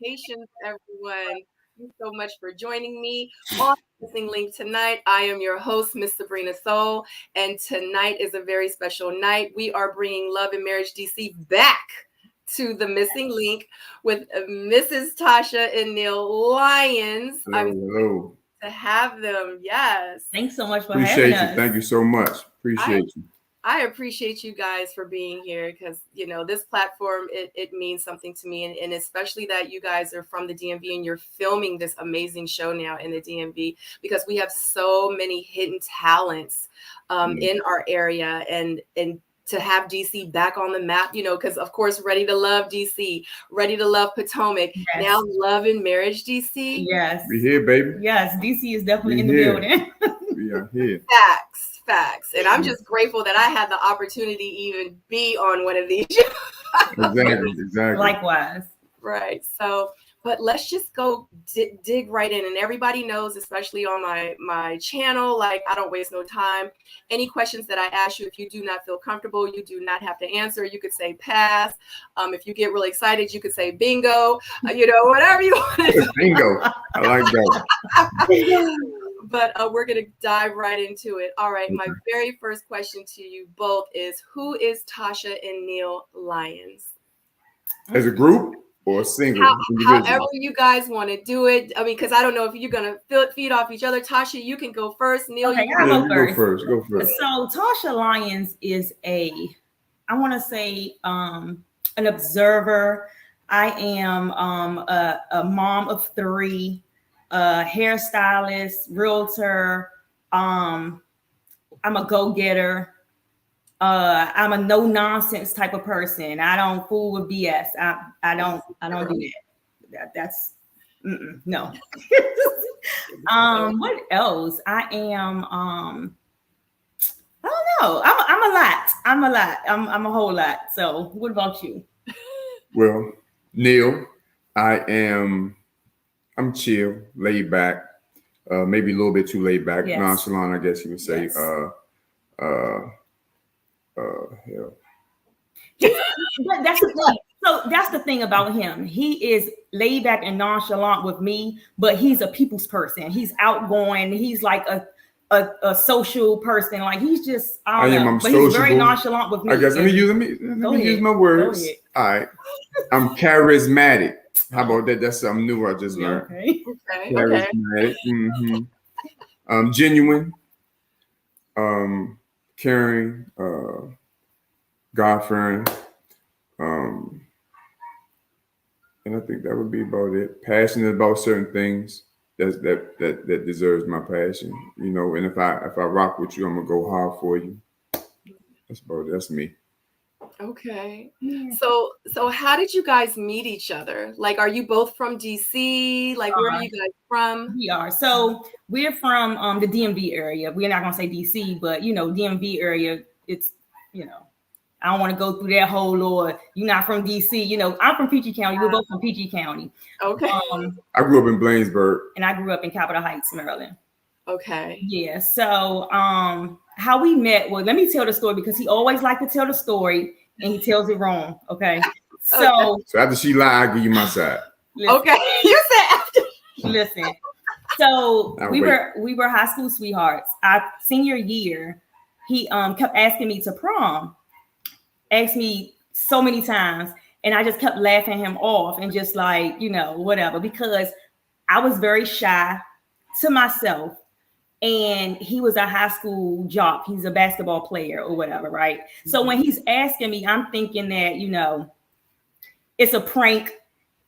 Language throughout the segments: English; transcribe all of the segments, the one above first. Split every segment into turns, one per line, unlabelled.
Salutations, everyone. Thank you so much for joining me on Missing Link tonight. I am your host, Miss Sabrina Soul, and tonight is a very special night. We are bringing Love and Marriage DC back to the Missing Link with Mrs. Tasha and Neil Lyons.
Hello.
To have them, yes.
Thanks so much for
Appreciate
having
you.
us.
Thank you so much. Appreciate you.
I appreciate you guys for being here because, you know, this platform, it means something to me. And especially that you guys are from the DMV and you're filming this amazing show now in the DMV because we have so many hidden talents in our area. And to have DC back on the map, you know, because, of course, Ready to Love DC, Ready to Love Potomac, now Love and Marriage DC.
Yes.
We here, baby.
Yes, DC is definitely in the building.
We are here.
Facts. And I'm just grateful that I had the opportunity to even be on one of these.
Exactly.
Likewise.
Right. So, but let's just go dig right in. And everybody knows, especially on my channel, like I don't waste no time. Any questions that I ask you, if you do not feel comfortable, you do not have to answer. You could say pass. If you get really excited, you could say bingo. You know, whatever you want to do.
Bingo. I like that.
But we're going to dive right into it. All right. My very first question to you both is, who is Tasha and Neil Lyons?
As a group or a single?
However you guys want to do it. I mean, because I don't know if you're going to feed off each other. Tasha, you can go first. Neil,
okay,
you
go
first. Go first.
So Tasha Lyons is I want to say an observer. I am a mom of 3. Hairstylist, realtor. I'm a go-getter. I'm a no-nonsense type of person. I don't fool with BS. I don't do that. That's no. What else? I am I don't know. I'm a lot. I'm a whole lot. So what about you?
Well, Neil, I'm chill, laid back, maybe a little bit too laid back, nonchalant, I guess you would say.
But that's the thing. So that's the thing about him. He is laid back and nonchalant with me, but he's a people's person. He's outgoing. He's like a social person. Like he's just I don't know. But sociable. He's very nonchalant with me.
I guess let me use my words. All right. I'm charismatic. How about that? That's something new I just learned.
Okay.
Mm-hmm. Genuine, caring, God-fearing, and I think that would be about it. Passionate about certain things that deserves my passion, you know. And if I rock with you, I'm gonna go hard for you. That's me.
Okay. Yeah. So how did you guys meet each other? Like, are you both from DC? Like, where are you guys from?
We are. So we're from the DMV area. We're not gonna say DC, but you know, DMV area, it's, you know, I don't want to go through that whole Lord. You're not from DC. You know, I'm from PG County. We're both from PG County.
Okay.
I grew up in Bladensburg.
And I grew up in Capitol Heights, Maryland.
Okay.
Yeah. So how we met, well, let me tell the story because he always liked to tell the story and he tells it wrong. Okay. So
after she lied, I give you my side.
Listen. Okay. You said after.
Listen. So we were high school sweethearts. Our senior year, he kept asking me to prom. Asked me so many times, and I just kept laughing him off and just like, you know, whatever, because I was very shy to myself. And he was a high school jock. He's a basketball player or whatever, right? Mm-hmm. So when he's asking me, I'm thinking that, you know, it's a prank.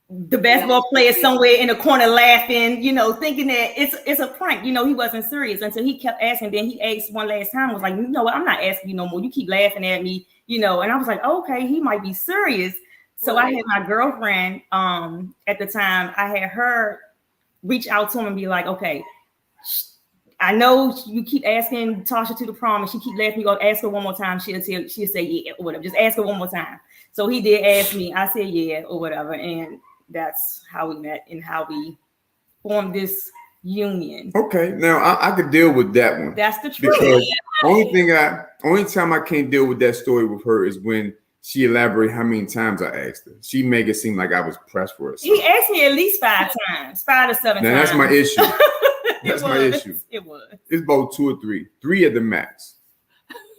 The basketball player somewhere in the corner laughing, you know, thinking that it's a prank. You know, he wasn't serious until he kept asking. Then he asked one last time, was like, you know what? I'm not asking you no more. You keep laughing at me, you know. And I was like, okay, he might be serious. So I had my girlfriend at the time. I had her reach out to him and be like, okay, I know you keep asking Tasha to the prom, and she keep laughing. You go ask her one more time. She'll say yeah or whatever. Just ask her one more time. So he did ask me. I said yeah or whatever, and that's how we met and how we formed this union.
Okay, now I could deal with that one.
That's the truth.
Because only time I can't deal with that story with her is when she elaborated how many times I asked her. She make it seem like I was pressed for it.
He asked me at least 5 times, 5 to 7
now,
times.
that's my issue. That's my issue.
It was.
It's about 2 or 3. 3 at the max.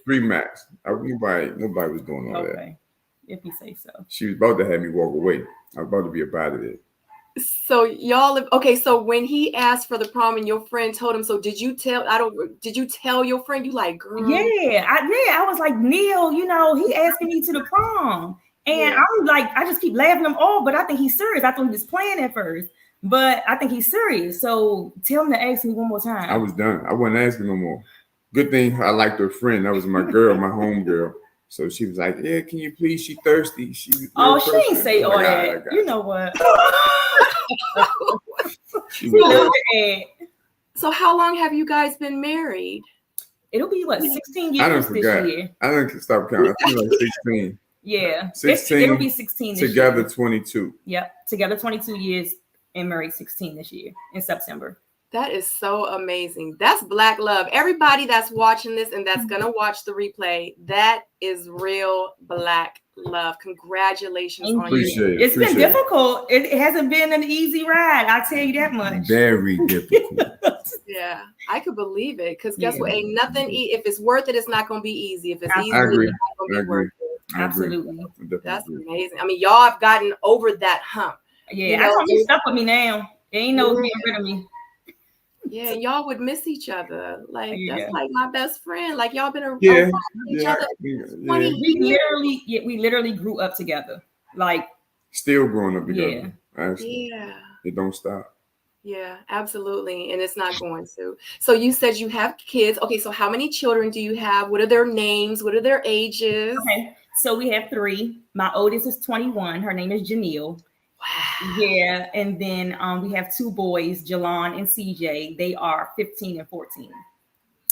3 max. Nobody was doing all that.
If you say so.
She was about to have me walk away. I was about to be about it.
So y'all, okay. So when he asked for the prom and your friend told him, so did you tell? Did you tell your friend? You like, girl?
Yeah, I was like, Neil, you know, he asking me to the prom, and I'm like, I just keep laughing him off, but I think he's serious. I thought he was playing at first, but I think he's serious. So tell him to ask me one more time.
I was done. I wasn't asking no more. Good thing I liked her friend. That was my girl, my home girl. So she was like, "Yeah, can you please? She thirsty." She
ain't say all that. You know what?
So how long have you guys been married?
It'll be 16 years this year.
I didn't stop counting. I feel like 16.
Yeah,
16.
It'll be 16 this
together,
year.
22.
Yep, together 22 years and married 16 this year in September.
That is so amazing. That's Black love. Everybody that's watching this and that's going to watch the replay, that is real Black love. Congratulations on you.
It's been difficult. It hasn't been an easy ride. I'll tell you that much.
Very difficult.
Yeah, I could believe it. Because guess what? Ain't nothing, if it's worth it, it's not going to be easy. If it's easy, it's not going to be worth it.
Absolutely.
That's amazing. I mean, y'all have gotten over that hump.
Yeah, I know he's stuck with me now. There ain't no getting rid of me.
Yeah, y'all would miss each other. Like that's like my best friend. Like y'all been around each other 20 years.
We literally grew up together. Like
still growing up together.
Yeah.
It don't stop.
Yeah, absolutely. And it's not going to. So you said you have kids. Okay, so how many children do you have? What are their names? What are their ages?
Okay, so we have 3. My oldest is 21. Her name is Janelle.
Wow.
Yeah, and then we have 2 boys, Jalon and CJ. They are 15 and 14.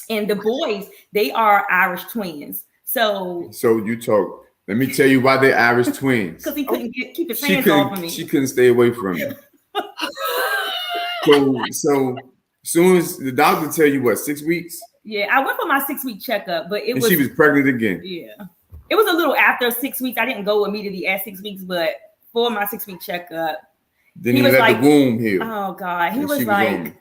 And the boys, they are Irish twins. So
you talk. Let me tell you why they're Irish twins.
Because he couldn't keep his hands off of me.
She couldn't stay away from me. so soon as the doctor tell you 6 weeks?
Yeah, I went for my 6-week checkup, but
she was pregnant again.
Yeah. It was a little after 6 weeks. I didn't go immediately at 6 weeks, but for my 6-week checkup.
Then he let the womb heal.
Oh God. He was like,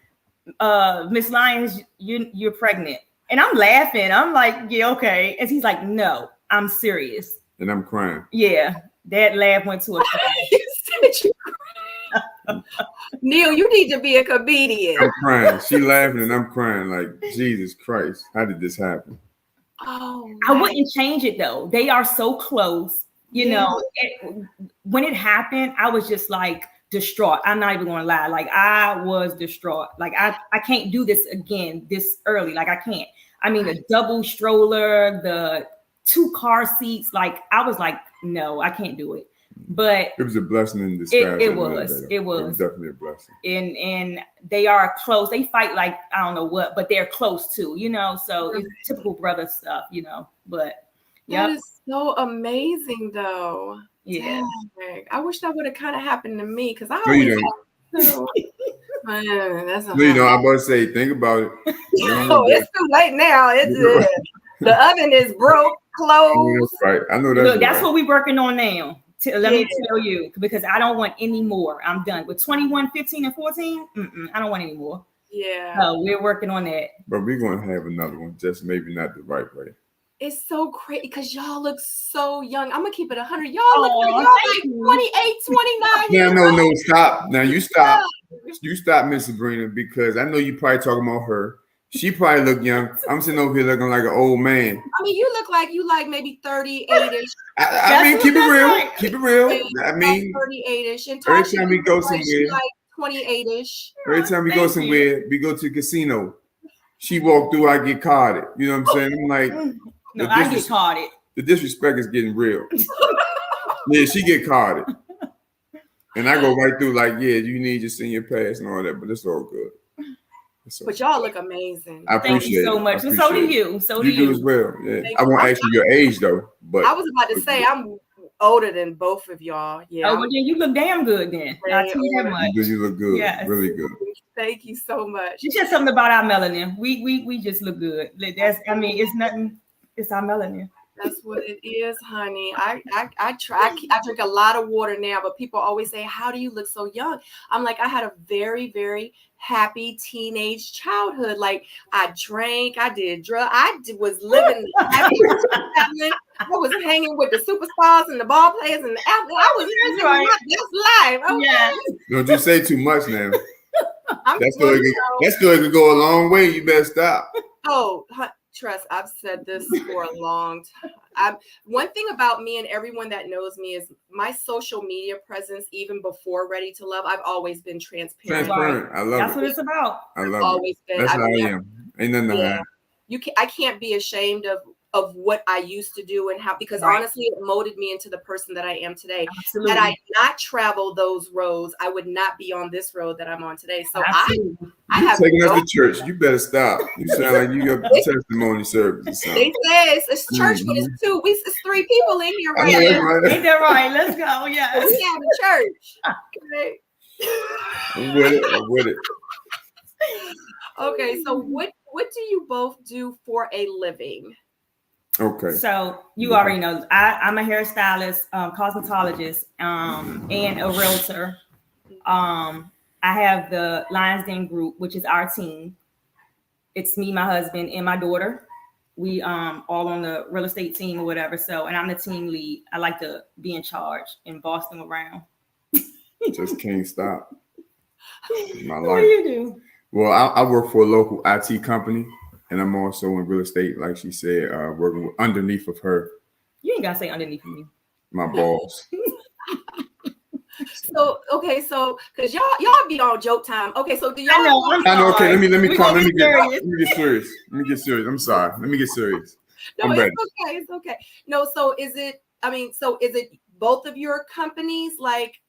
Miss Lyons, you're pregnant. And I'm laughing. I'm like, yeah, okay. And he's like, no, I'm serious.
And I'm crying.
Yeah. That laugh went to a
Neil, you need to be a comedian.
I'm crying. She laughing and I'm crying like, Jesus Christ, how did this happen?
Oh,
I wouldn't change it though. They are so close. You know, when it happened, I was just like distraught. I'm not even going to lie. Like I was distraught. Like I can't do this again this early. Like I can't. I mean, the double stroller, the 2 car seats. Like I was like, no, I can't do it. But
it was a blessing in disguise.
It was
definitely a blessing.
And they are close. They fight like I don't know what, but they're close too. You know, so it's typical brother stuff. You know, but.
That is so amazing, though.
Yeah,
dang. I wish that would have kind of happened to me because I always. That's
I'm about to say, think about it.
It's too late now. It's the oven is broke, closed.
Right, I know that.
Look, that's what we're working on now. Let me tell you, because I don't want any more. I'm done with 21, 15, and 14. I don't want any more.
Yeah.
So we're working on that.
But we're gonna have another one, just maybe not the right way.
It's so crazy because y'all look so young. I'm gonna keep it 100. Y'all look like 28, 29.
No, stop. Now you stop. You stop, Miss Sabrina, because I know you probably talking about her. She probably look young. I'm sitting over here looking like an old man.
I mean, you look like you maybe 38ish.
I mean, keep it real. Right. Keep it real. I mean,
38ish. And
every time we go somewhere,
like 28ish.
Every time we go somewhere, we go to the casino. She walk through, I get carded. You know what I'm saying? I'm like.
No, I get carded.
The disrespect is getting real. Yeah, she get carded. And I go right through like, yeah, you need your senior pass and all that, but it's all good.
But y'all look amazing.
I appreciate
Thank you so much. And so do you. So do you.
You do as well. Yeah. I won't ask you your age though. But
I was about to say I'm older than both of y'all. Yeah.
Oh, well, then you look damn good then. I'll tell you that much.
You look good.
Yes.
Really good.
Thank you so much.
It's just something about our melanin. We just look good. That's it's nothing. It's our melanin.
That's what it is, honey. I drink a lot of water now, but people always say, "How do you look so young?" I'm like, I had a very, very happy teenage childhood. Like I drank, I did drugs, was living happy. I was hanging with the superstars and the ball players and the athletes. I was living my best life. Okay?
Yeah.
Don't you say too much now. That story could go a long way. You better stop.
Oh, trust, I've said this for a long time. One thing about me and everyone that knows me is my social media presence, even before Ready to Love, I've always been transparent.
Transparent. I love it.
That's what it's about.
I love
always
it.
Been.
That's how I am. Ain't nothing to hide.
I can't be ashamed of what I used to do and how, because honestly, it molded me into the person that I am today.
Absolutely.
Had I not traveled those roads, I would not be on this road that I'm on today. So I have
taking us to church. You better stop. You sound like you got testimony service.
They say it's church, but it's two. It's three people in here right now.
Right.
Ain't that right? Let's go. Yeah.
We have a church. Okay.
I'm with it.
Okay, so what do you both do for a living?
Okay.
So you already know I'm a hairstylist, cosmetologist, and a realtor. I have the Lyons Den Group, which is our team. It's me, my husband, and my daughter. We all on the real estate team or whatever. So, and I'm the team lead. I like to be in charge and boss them around.
Just can't stop. My life.
What do you do?
Well, I work for a local IT company, and I'm also in real estate, like she said, working underneath of her.
You ain't gotta say underneath of me.
My boss.
So because y'all be on joke time. Okay, so do y'all?
I know. Okay, let me get serious. I'm sorry. Let me get serious.
No, it's okay. No, so is it both of your companies? Like,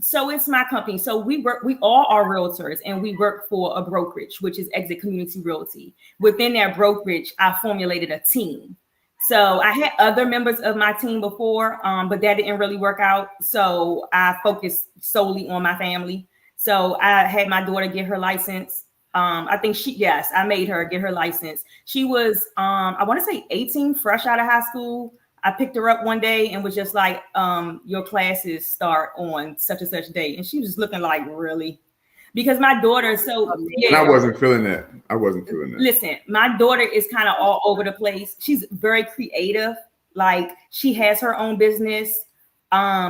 So it's my company. So we all are realtors, and we work for a brokerage, which is Exit Community Realty. Within that brokerage, I formulated a team. So I had other members of my team before, but that didn't really work out. So I focused solely on my family. So I had my daughter get her license. I think I made her get her license. She was, I want to say 18, fresh out of high school. I picked her up one day and was just like, your classes start on such and such day. And she was looking like, really? Because my daughter,
and I wasn't feeling that.
Listen, my daughter is kind of all over the place. She's very creative. Like, she has her own business.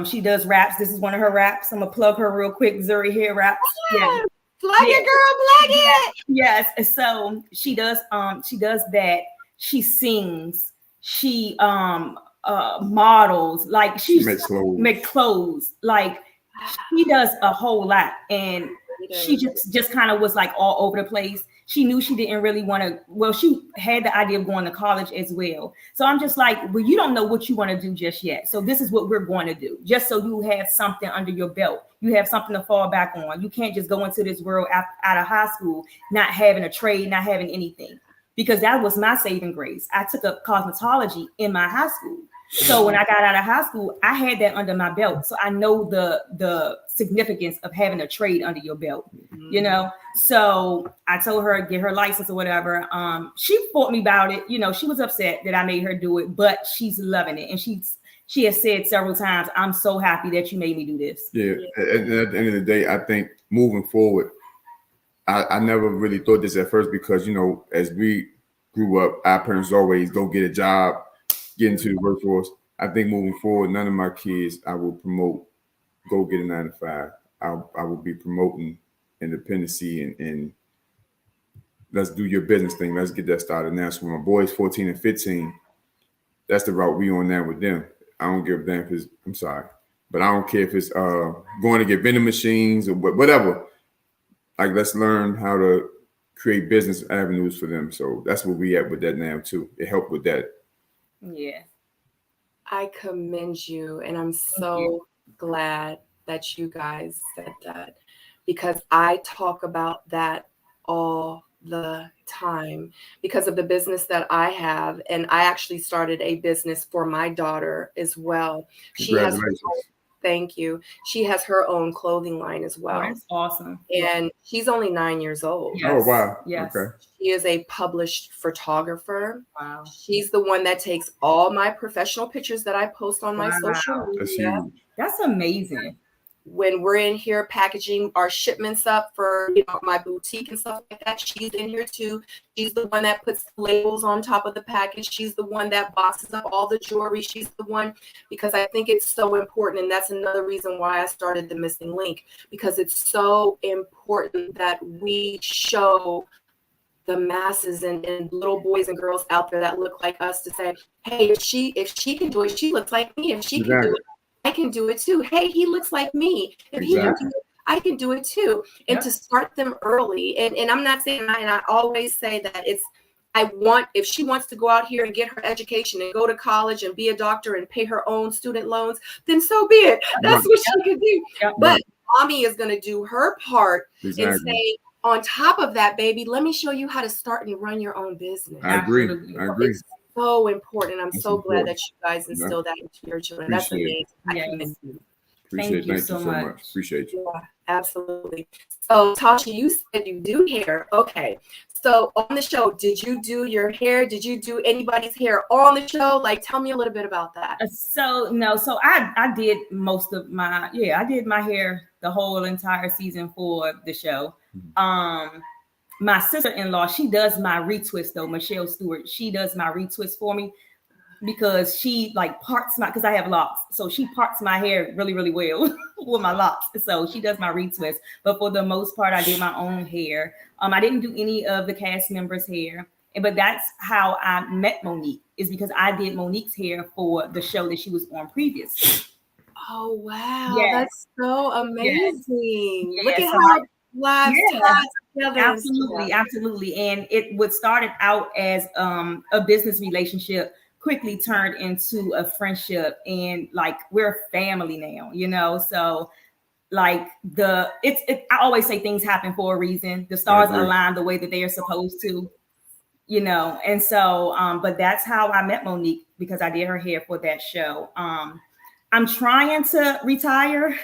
She does raps. This is one of her raps. I'm gonna plug her real quick. Zuri hair raps.
Yeah. Plug it, girl, plug it.
Yes. So she does that. She sings. She models. Like, she make clothes. Like, she does a whole lot. And she just kind of was like all over the place. She knew she didn't really want to. Well, she had the idea of going to college as well. So I'm just like, well, you don't know what you want to do just yet. So this is what we're going to do, just so you have something under your belt. You have something to fall back on. You can't just go into this world out of high school not having a trade, not having anything. Because that was my saving grace. I took up cosmetology in my high school. So when I got out of high school, I had that under my belt. So I know the significance of having a trade under your belt, you know? So I told her to get her license or whatever. She fought me about it. You know, she was upset that I made her do it, but she's loving it. And she has said several times, I'm so happy that you made me do this.
Yeah. At the end of the day, I think moving forward, I never really thought this at first because, you know, as we grew up, our parents always go get a job, get into the workforce. I think moving forward, none of my kids, I will promote, go get a 9-to-5. I will be promoting independency and let's do your business thing. Let's get that started now. So when my boys 14 and 15, that's the route we on now with them. I don't give a damn if it's, I'm sorry, but I don't care if it's going to get vending machines or whatever. Like, let's learn how to create business avenues for them. So that's where we at with that now too. It helped with that.
Yeah.
I commend you, and I'm so glad that you guys said that, because I talk about that all the time because of the business that I have. And I actually started a business for my daughter as well. She has Thank you. She has her own clothing line as well.
Oh, that's awesome.
And she's only 9 years old.
Yes.
Oh, wow.
Yes.
Okay.
She is a published photographer.
Wow.
She's the one that takes all my professional pictures that I post on my social
That's
media.
huge.
That's amazing.
When we're in here packaging our shipments up for, you know, my boutique and stuff like that, she's in here too. She's the one that puts labels on top of the package. She's the one that boxes up all the jewelry. She's the one, because I think it's so important. And that's another reason why I started the Missing Link, because it's so important that we show the masses and little boys and girls out there that look like us to say, hey, if she can do it, she looks like me. If she can do it, I can do it too. Hey, he looks like me. If he can do it, I can do it too. And to start them early. And I'm not saying, and I always say that if she wants to go out here and get her education and go to college and be a doctor and pay her own student loans, then so be it. That's what she can do. But mommy is going to do her part and say, on top of that, baby, let me show you how to start and run your own business.
I agree.
It's so important. I'm so glad that you guys instilled that into your children. That's amazing.
Thank you so much. Appreciate you.
Yeah, absolutely. So, Tasha, you said you do hair. Okay. So on the show, did you do your hair? Did you do anybody's hair on the show? Like, tell me a little bit about that.
So I did most of my, I did my hair the whole entire season for the show. My sister-in-law, she does my retwist though, Michelle Stewart. She does my retwist for me because she like parts because I have locks. So she parts my hair really, really well with my locks. So she does my retwist. But for the most part, I did my own hair. I didn't do any of the cast members' hair. But that's how I met Monique, is because I did Monique's hair for the show that she was on previously.
Oh, wow. Yes. That's so amazing.
Yes.
Look at how lives tied together.
Absolutely. And it started out as a business relationship, quickly turned into a friendship, and like we're family now, you know. So like I always say things happen for a reason. The stars align the way that they are supposed to, you know. And so but that's how I met Monique, because I did her hair for that show. I'm trying to retire.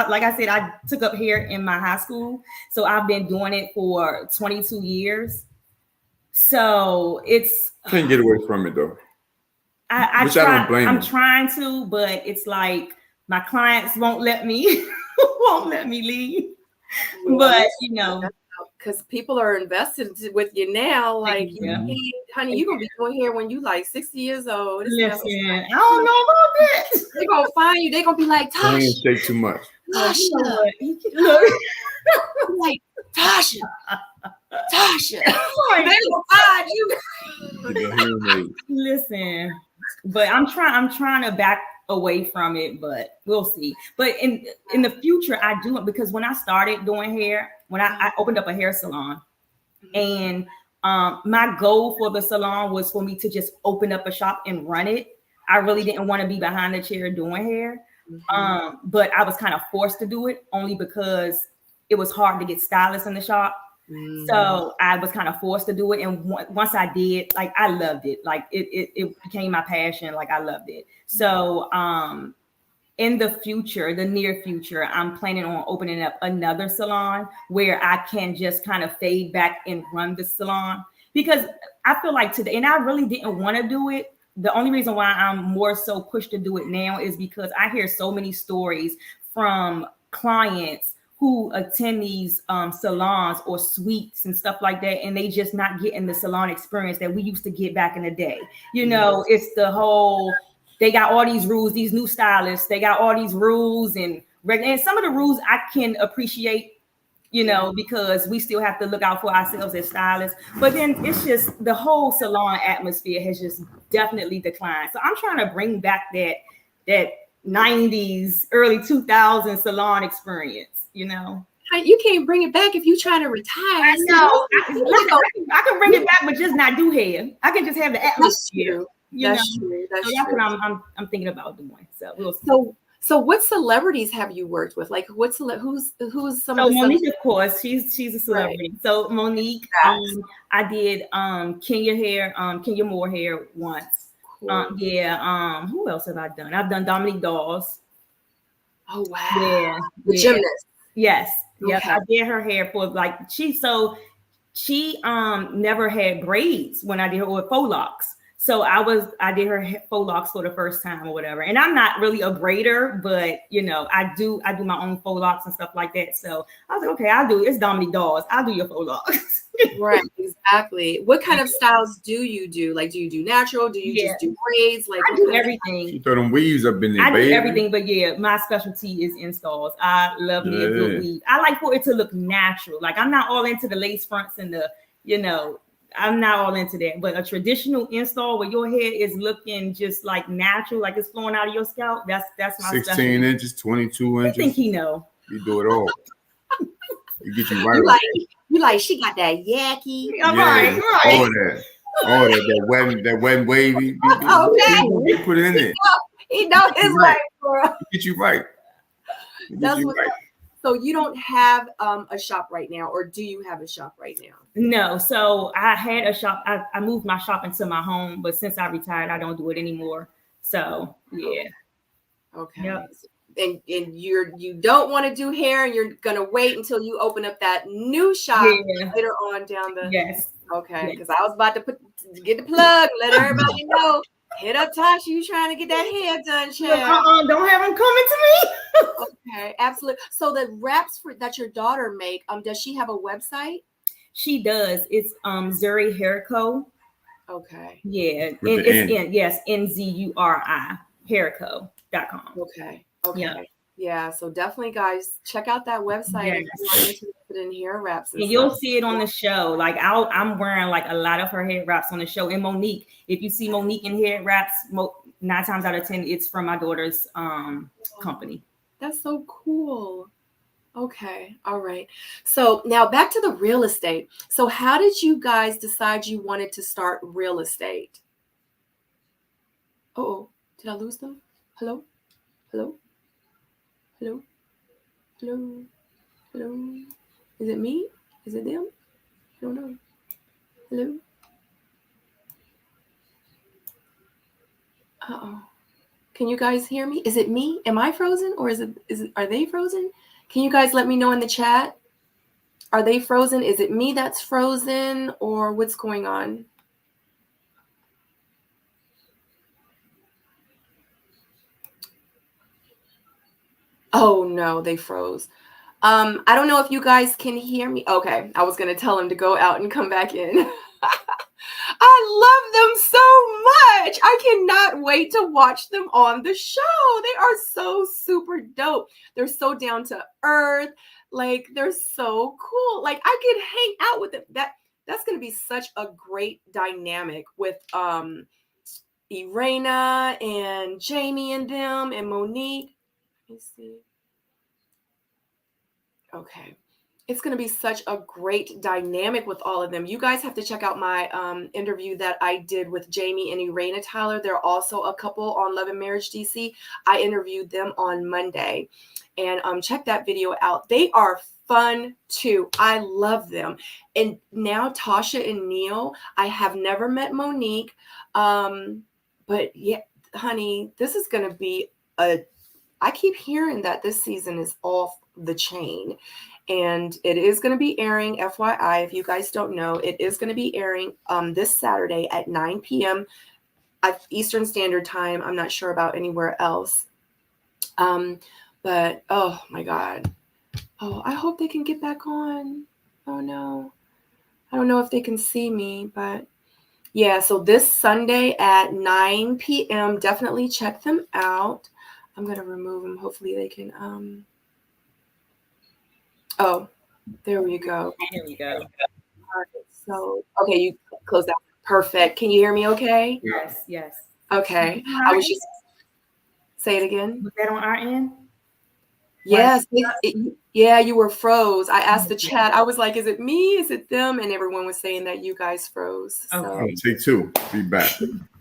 Like I said, I took up hair in my high school, so I've been doing it for 22 years. So it's
can't get away from it though.
I don't blame I'm trying to, but it's like my clients won't let me leave. Yeah, but you know,
because people are invested with you now. Like, honey, you're gonna be doing hair when you like 60 years old.
Listen, I don't know about that.
They're gonna find you. They're gonna be like, Tasha,
don't shake too much.
Tasha, like Tasha. They will find you.
Listen, but I'm trying to back away from it, but we'll see. But in the future, I do it, because when I started doing hair, when I opened up a hair salon, and my goal for the salon was for me to just open up a shop and run it. I really didn't want to be behind the chair doing hair, but I was kind of forced to do it only because it was hard to get stylists in the shop. So I was kind of forced to do it. And once I did, like, I loved it. Like it became my passion. Like I loved it. So in the future, the near future, I'm planning on opening up another salon where I can just kind of fade back and run the salon, because I feel like today, and I really didn't want to do it. The only reason why I'm more so pushed to do it now is because I hear so many stories from clients who attend these salons or suites and stuff like that, and they just not getting the salon experience that we used to get back in the day. You know, it's the whole, they got all these rules, these new stylists, they got all these rules and some of the rules I can appreciate, you know, because we still have to look out for ourselves as stylists. But then it's just the whole salon atmosphere has just definitely declined. So I'm trying to bring back that 90s, early 2000s salon experience. You know,
you can't bring it back if you're trying to retire.
I know. I can bring it back, but just not do hair. I can just have the atmosphere. That's true. That's what I'm thinking about doing. So we'll see.
So what celebrities have you worked with? Like, who's some of the
Monique, of course, she's a celebrity. Right. So Monique, I did Kenya Moore hair once. Cool. Who else have I done? I've done Dominique Dawes.
Oh wow.
Yeah.
The gymnast.
Yes. Yep.
Okay.
I did her hair for like she never had braids when I did her with faux locks. So I did her faux locks for the first time or whatever. And I'm not really a braider, but I do my own faux locks and stuff like that. So I was like, okay, it's Dominique Dawes. I'll do your faux locks.
Right, exactly. What kind of styles do you do? Like, do you do natural? Do you just do braids? Like,
I do everything.
You throw them weaves up in there,
I
baby.
do everything, but my specialty is installs. I love me a good weave. I like for it to look natural. Like, I'm not all into the lace fronts and I'm not all into that. But a traditional install where your hair is looking just like natural, like it's flowing out of your scalp, that's my
16
specialty.
inches, 22 inches.
I think he know.
You do it all. You get you right.
You like she got that yucky.
Right.
All that wet wavy.
Okay.
You put it in there.
He know his way, girl.
Get you right.
So you don't have a shop right now, or do you have a shop right now?
No. So I had a shop. I moved my shop into my home, but since I retired, I don't do it anymore. So yeah.
Okay.
Yep.
And you don't want to do hair, and you're gonna wait until you open up that new shop later on down the.
Yes.
Okay. Because I was about to get the plug, let everybody know. Hit up Tasha, you trying to get that hair done, child.
Don't have them coming to me.
Okay, absolutely. So the wraps that your daughter make, does she have a website?
She does. It's Zuri Hair Co.
Okay.
Yeah. It's NZURI hairco.com.
Okay. Yeah. So definitely, guys, check out that website if you want to put in hair wraps. And
you'll see it on the show. Like I'm wearing like a lot of her hair wraps on the show. And Monique, if you see Monique in hair wraps, 9 times out of 10, it's from my daughter's company.
That's so cool. Okay. All right. So now back to the real estate. So how did you guys decide you wanted to start real estate? Oh, did I lose them? Hello? Hello? Hello? Hello? Hello? Is it me? Is it them? I don't know. Hello? Uh-oh. Can you guys hear me? Is it me? Am I frozen, or are they frozen? Can you guys let me know in the chat? Are they frozen? Is it me that's frozen, or what's going on? Oh no, they froze. I don't know if you guys can hear me. Okay, I was gonna tell him to go out and come back in. I love them so much. I cannot wait to watch them on the show. They are so super dope. They're so down to earth. Like, they're so cool. Like, I could hang out with them. That's gonna be such a great dynamic with Irena and Jamie and them and Monique. Let me see. Okay. It's going to be such a great dynamic with all of them. You guys have to check out my interview that I did with Jamie and Irena Tyler. They're also a couple on Love and Marriage DC. I interviewed them on Monday, and check that video out. They are fun too. I love them. And now Tasha and Neil, I have never met Monique. But yeah, honey, this is going to be I keep hearing that this season is off the chain, and it is going to be airing, FYI, if you guys don't know, it is going to be airing this Saturday at 9 p.m. at Eastern Standard Time. I'm not sure about anywhere else. But oh my God. Oh, I hope they can get back on. Oh no. I don't know if they can see me, but yeah, so this Sunday at 9 p.m., definitely check them out. I'm going to remove them. Hopefully they can. Oh, there we go.
There we go.
So, okay, you close that. Perfect. Can you hear me okay?
Yes.
Okay. I was just, say it again.
Was that on our end?
Yes. Yeah, you were froze. I asked the chat. I was like, is it me? Is it them? And everyone was saying that you guys froze. So.
Okay.
Take two. Be back.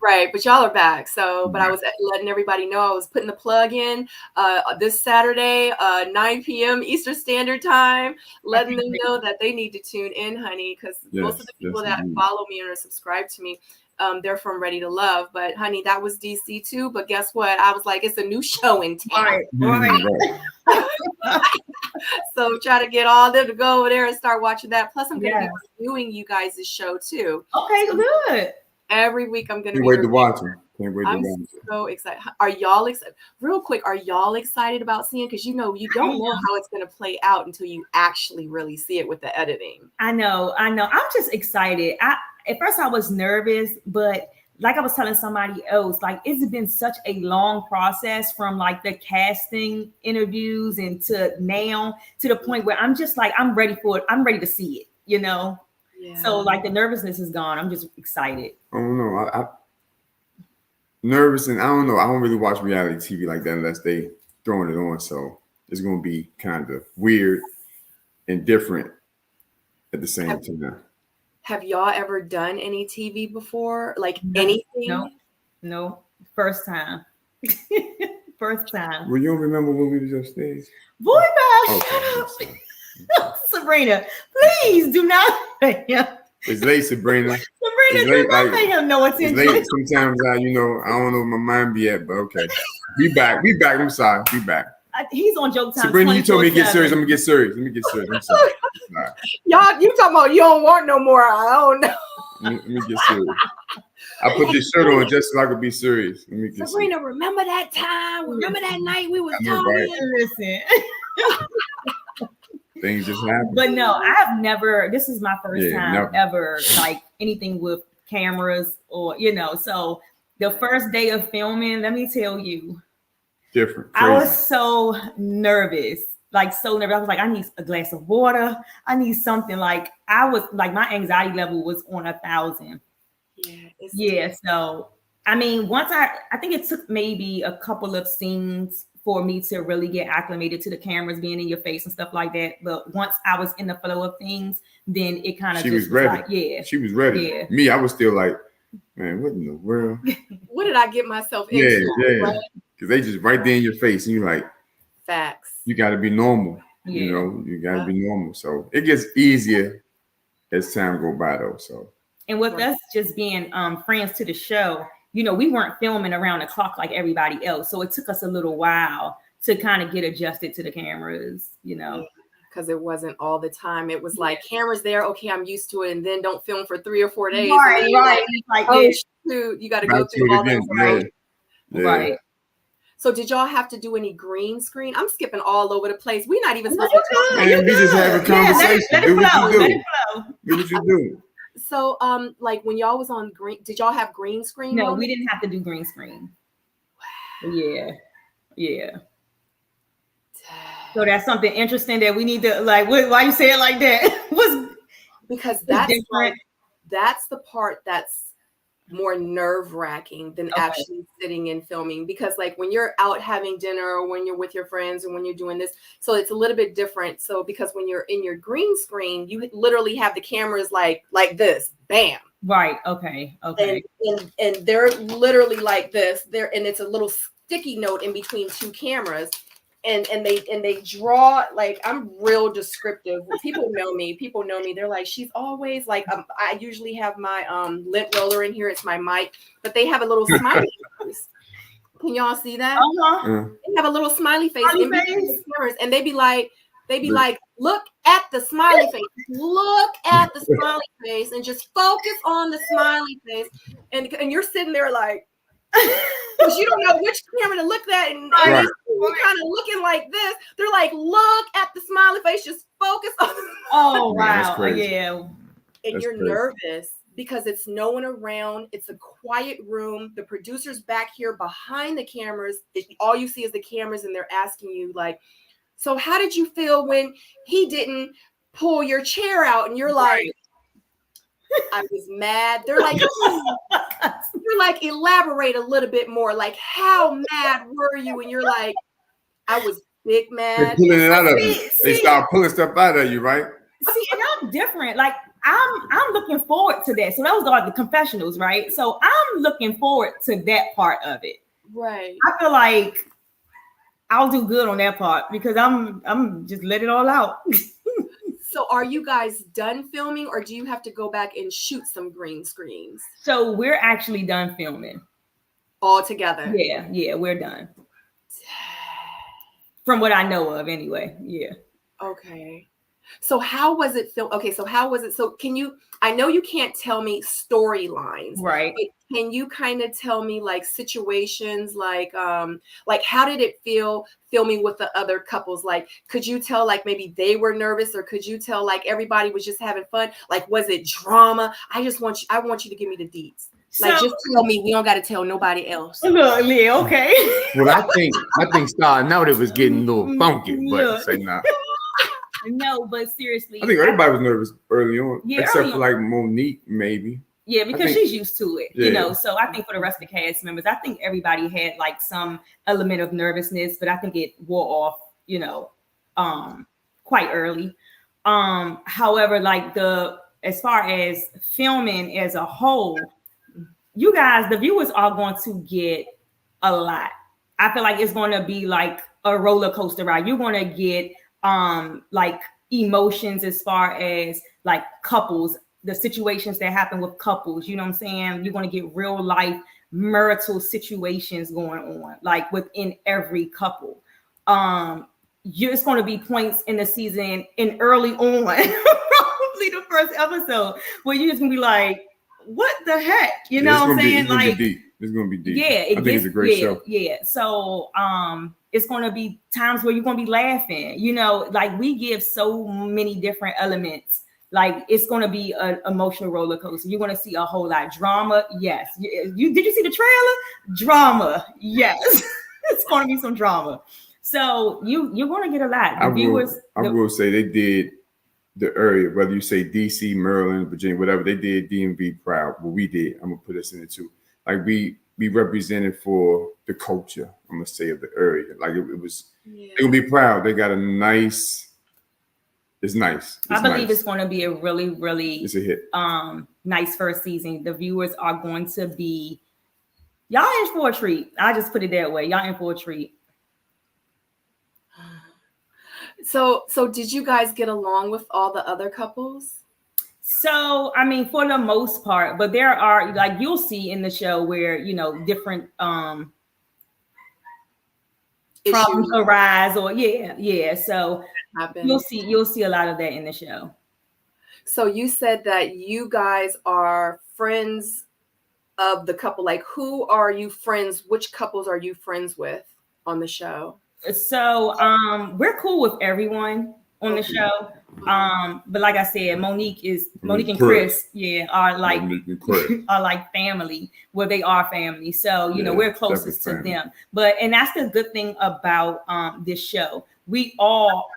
Right, but y'all are back. So, but I was letting everybody know I was putting the plug in this Saturday, 9 p.m. Eastern Standard Time, letting them know that they need to tune in, honey, because most of the people that follow me and are subscribed to me, they're from Ready to Love, but honey, that was DC too. But guess what? I was like, it's a new show in town.
Right.
So try to get all of them to go over there and start watching that. Plus, I'm going to be reviewing you guys' show too.
Okay, good.
Every week I'm going to
be wait to watch them. Can't wait to watch them.
So excited. Are y'all excited? Real quick, are y'all excited about seeing? Because you don't know how it's going to play out until you actually really see it with the editing.
I know. I'm just excited. At first I was nervous, but like I was telling somebody else, like it's been such a long process from like the casting interviews and to now to the point where I'm just like, I'm ready for it. I'm ready to see it, you know? Yeah. So like the nervousness is gone. I'm just excited.
I don't know. I nervous, and I don't know. I don't really watch reality TV like that unless they throwing it on. So it's going to be kind of weird and different at the same time.
Have y'all ever done any TV before? Like anything?
No. First time. First time.
Well, you don't remember when we was upstairs?
Boy, shut up. Sabrina, please do not.
It's late, Sabrina.
Sabrina, do not pay him no attention.
It's late. Sometimes I don't know where my mind be at, but okay. We back. I'm sorry. We back.
He's on joke time.
Sabrina, you told me to get serious. I'm gonna get serious. Let me get serious. I'm sorry. Right.
Y'all, you talking about you don't want no more? I don't know.
Let me get serious. I put this shirt on just so I could be serious. Let me get
Sabrina,
serious.
Remember that time? Remember that night we was talking?
Right? Listen.
Things just happen.
But no, I've never. This is my first time ever like anything with cameras or So the first day of filming, let me tell you.
Different. Crazy.
I was so nervous, I was like, I need a glass of water. I need something. Like I was like, my anxiety level was on 1,000. Yeah. So, I mean, once I think it took maybe a couple of scenes for me to really get acclimated to the cameras being in your face and stuff like that. But once I was in the flow of things, then it kind of
she was ready.
Like,
she was ready.
Yeah.
Me, I was still like, man, what in the world?
What did I get myself into?
Yeah. Because they just right there in your face, and you're like,
facts.
You got to be normal.
Yeah.
You got to be normal. So it gets easier as time go by, though. So.
And with us just being friends to the show, we weren't filming around the clock like everybody else. So it took us a little while to kind of get adjusted to the cameras,
Because it wasn't all the time. It was like cameras there. Okay, I'm used to it. And then don't film for 3 or 4 days.
Right.
Like, oh, shoot, you got to go through all this.
Right.
So did y'all have to do any green screen? I'm skipping all over the place. We're not even supposed to talk.
Man, we just have a conversation. Do what you do. Do what you do.
So, like when y'all was on green, did y'all have green screen?
No, we didn't have to do green screen. Wow. Yeah. So that's something interesting that we need to like. Why you say it like that?
Because that's different. That's the part that's more nerve-wracking than actually sitting and filming, because like when you're out having dinner or when you're with your friends or when you're doing this, so it's a little bit different. So because when you're in your green screen, you literally have the cameras like this, bam.
Right. Okay.
And they're literally like this there, and it's a little sticky note in between two cameras. And they draw, like, I'm real descriptive. People know me. They're like, she's always like, I usually have my lint roller in here. It's my mic, but they have a little smiley face. Can y'all see that? They have a little smiley face in between the cameras, and they be like, look at the smiley face. Look at the smiley face, and just focus on the smiley face. And you're sitting there like, because you don't know which camera to look at, and you're kind of looking like this. They're like, look at the smiley face, just focus on.
Oh wow, yeah.
And you're nervous because it's no one around. It's a quiet room. The producer's back here behind the cameras. All you see is the cameras, and they're asking you like, so how did you feel when he didn't pull your chair out? And you're like, I was mad. They're like, elaborate a little bit more. Like, how mad were you? And you're like, I was big mad.
They're pulling it out of you. They start pulling stuff out of you, right?
See, and I'm different. Like, I'm looking forward to that. So that was like the confessionals, right? So I'm looking forward to that part of it.
Right.
I feel like I'll do good on that part because I'm just let it all out.
So are you guys done filming, or do you have to go back and shoot some green screens?
So we're actually done filming.
All together?
Yeah, we're done. From what I know of, anyway. Yeah.
Okay. So how was it filmed? Okay, so how was it? So can you, I know you can't tell me storylines,
right?
But can you kind of tell me like situations, like how did it feel filming with the other couples? Like, could you tell like maybe they were nervous, or could you tell like everybody was just having fun? Like, was it drama? I want you to give me the deets. Like, just tell me. We don't got to tell nobody else.
Look, yeah, okay.
Well, I think starting out it was getting a little funky, but say nah.
No, but seriously,
I think everybody was nervous early on, except
early
for like Monique, maybe.
Yeah, because she's used to it, you know. So I think for the rest of the cast members, I think everybody had like some element of nervousness, but I think it wore off, you know, quite early. However, like as far as filming as a whole, you guys, the viewers are going to get a lot. I feel like it's going to be like a roller coaster ride. You're going to get like emotions as far as like couples, the situations that happen with couples, you know what I'm saying? You're going to get real life marital situations going on, like within every couple. It's going to be points in the season and early on, probably the first episode, where you're just going to be like, what the heck? You know what I'm saying? Like,
it's going to be deep.
Yeah,
I think it's a great show.
Yeah. So it's going to be times where you're going to be laughing, you know, like we give so many different elements. Like it's going to be an emotional roller coaster. You're going to see a whole lot of drama. Yes. Did you see the trailer? Drama. Yes. It's going to be some drama. So you're going to get a lot.
I will say they did the area, whether you say DC, Maryland, Virginia, whatever, they did DMV proud. What we did, I'm going to put us in it too. Like we represented for the culture, I'm going to say, of the area. Like it was, they're going to be proud. They got a nice, it's nice.
I believe it's going to be a really, really
it's a hit.
Nice first season. The viewers are going to be, y'all in for a treat. I just put it that way. Y'all in for a treat.
So did you guys get along with all the other couples?
So, I mean, for the most part, but there are, like, you'll see in the show where, you know, different problems arise, or so you'll see a lot of that in the show.
So you said that you guys are friends of the couple. Like, who are you friends? Which couples are you friends with on the show?
So we're cool with everyone on the show. But like I said, Monique and Chris, are like family. Well, they are family. So, you know, we're closest to them. And that's the good thing about this show. We all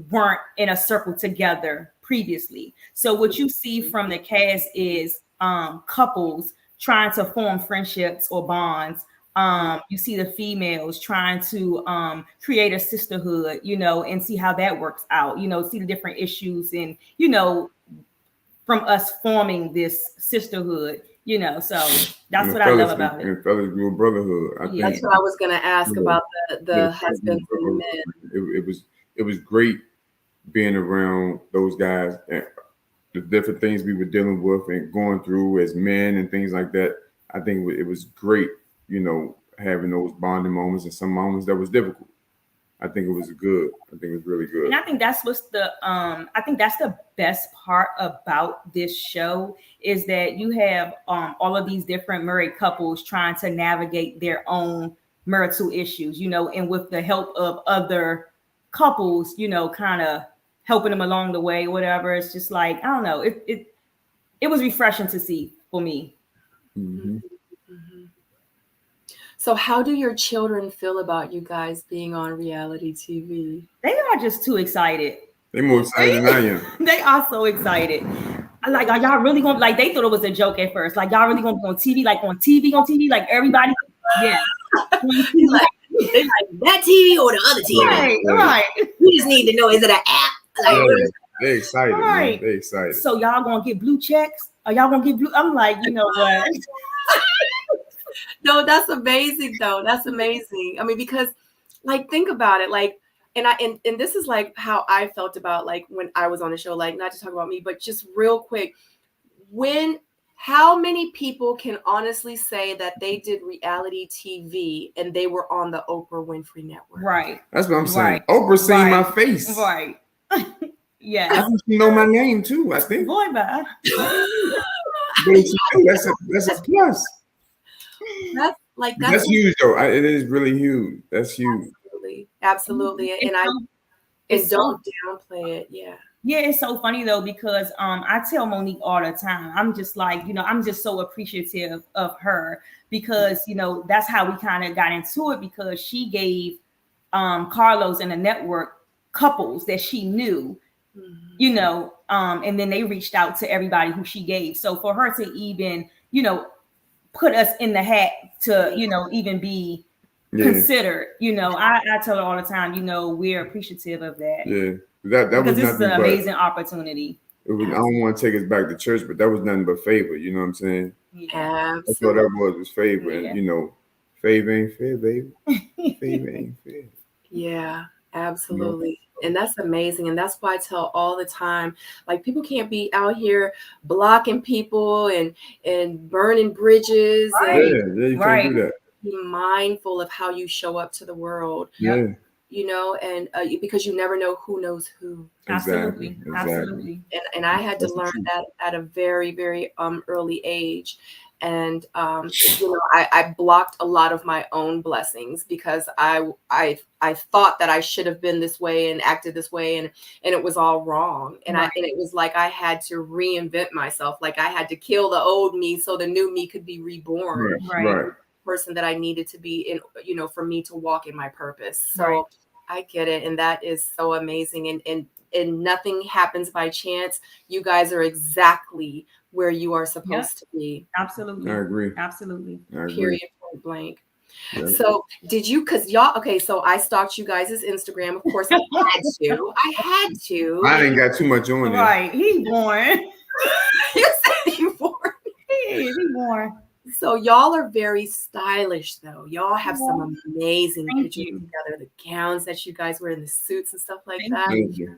weren't in a circle together previously. So what you see from the cast is couples trying to form friendships or bonds. You see the females trying to create a sisterhood, you know, and see how that works out, you know, see the different issues and, you know, from us forming this sisterhood, you know, so that's what I love about it.
And fellas grew a brotherhood.
That's what I was going to ask about the husbands and men.
It was great being around those guys and the different things we were dealing with and going through as men and things like that. I think it was great. You know, having those bonding moments and some moments that was difficult. I think it was good. I think it was really good.
And I think that's the best part about this show is that you have all of these different married couples trying to navigate their own marital issues, you know, and with the help of other couples, you know, kind of helping them along the way, whatever. It's just like, I don't know. It was refreshing to see for me.
Mm-hmm.
So how do your children feel about you guys being on reality TV?
They are just too excited.
They're more excited than I am.
They are so excited. Like, are y'all really going to, like, they thought it was a joke at first. Like, y'all really going to be on TV, like everybody? Yeah.
They like that TV or the other TV?
Right.
We just need to know, is it an app? Like,
they're excited, man. They're excited.
So y'all going to get blue checks? Are y'all going to get blue? I'm like, you know what?
No, that's amazing though. That's amazing. I mean, because like, think about it. Like, and this is like how I felt about like when I was on the show, like not to talk about me, but just real quick, how many people can honestly say that they did reality TV and they were on the Oprah Winfrey Network?
Right.
That's what I'm saying. Oprah seen my face.
Right. Yeah.
I think she know my name too, I think.
Boy, bye.
That's a plus. That's huge though. It is really huge. That's huge.
Absolutely. And don't downplay it. Yeah.
Yeah, it's so funny though, because I tell Monique all the time, I'm just like, I'm just so appreciative of her, because that's how we kind of got into it, because she gave Carlos and the network couples that she knew, and then they reached out to everybody who she gave. So for her to even put us in the hat to even be considered, I tell her all the time, we're appreciative of that.
Yeah. That
because
was
this is an amazing opportunity.
I don't want to take us back to church, but that was nothing but favor. You know what I'm saying?
Yeah,
that's what that was favor. Yeah. And favor ain't fair, baby. Favor ain't fair.
Yeah, absolutely. And that's amazing. And that's why I tell all the time, like, people can't be out here blocking people and burning bridges.
Right. You can't do that.
Be mindful of how you show up to the world.
Yeah.
And because you never know who knows who.
Absolutely.
And I had to learn that at a very, very early age. And I blocked a lot of my own blessings because I thought that I should have been this way and acted this way, and it was all wrong. And it was like I had to reinvent myself, like I had to kill the old me so the new me could be reborn.
Right.
Person that I needed to be in, for me to walk in my purpose. So I get it. And that is so amazing. And nothing happens by chance. You guys are exactly where you are supposed to be.
Absolutely.
I agree.
Absolutely.
Period. Point blank. Yep. So did you, so I stalked you guys' Instagram. Of course I had to.
I didn't got too much on there.
Right. He born.
You said he born.
He born.
So y'all are very stylish, though. Y'all have some amazing pictures together. The gowns that you guys wear, and the suits and stuff like that.
Thank you.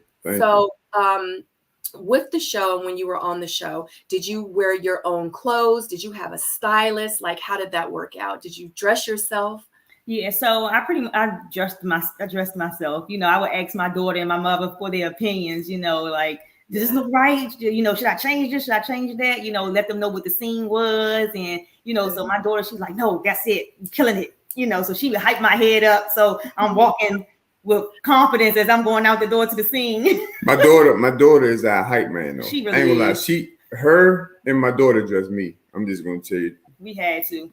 With the show, and when you were on the show, did you wear your own clothes? Did you have a stylist? Like, how did that work out? Did you dress yourself?
Yeah, so I dressed myself. I would ask my daughter and my mother for their opinions. Like, does this look right? Should I change this? Should I change that? Let them know what the scene was. And, so my daughter, she's like, no, that's it. I'm killing it. So she would hype my head up. So I'm walking with confidence as I'm going out the door to the scene. My
daughter is a hype man, though.
She really
I ain't gonna lie. Her and my daughter dress me. I'm just going to tell you.
We had to.